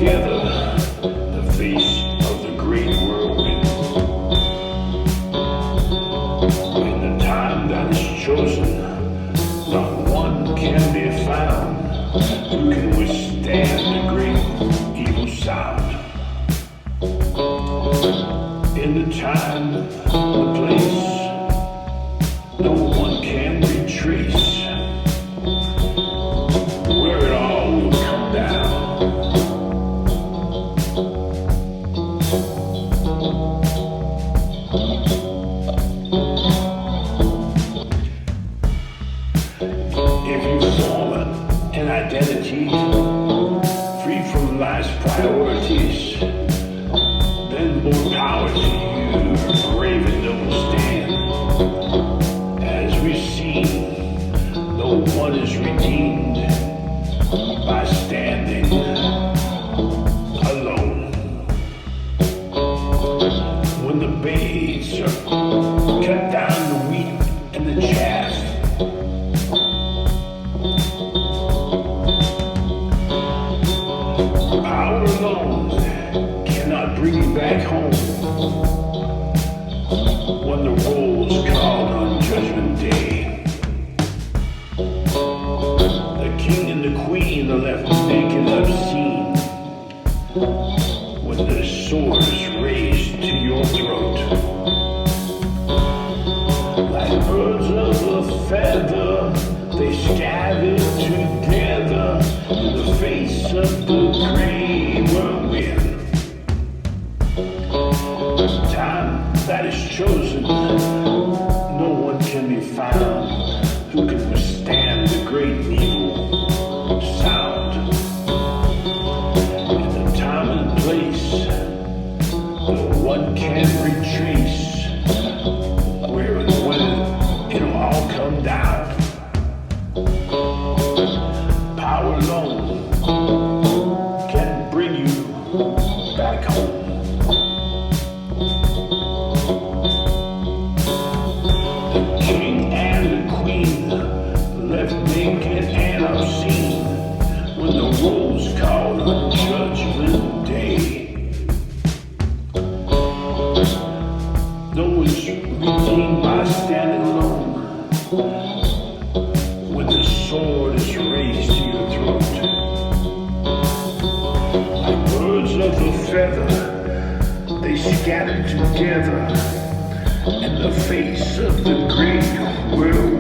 together the face of the great whirlwind. In the time that is chosen, not one can be found who can withstand the great evil sound. In the time, the place, no one can retrace where it all will come down. If you form an identity free from life's priorities, then more power to you, brave and noble stand. As we've seen, no one is redeemed by standing alone. When the babes are cut down the wheat and the chaff, power alone cannot bring you back home. When the roll's called on Judgment Day, the king and the queen are left naked obscene. When the sword is raised to your throat, like birds of a feather, they scatter together in the face of the gray whirlwind. Time that is chosen, no one can be found who can withstand the great evil sound. In the time and place, no one can retrace where and when it'll all come down. Power alone can bring you back home. The king and the queen left naked and obscene when the roll's called on Judgment Day. No one's redeemed by standing alone when the sword is raised to your throat. Like birds of a feather, they scatter together in the face of the great world.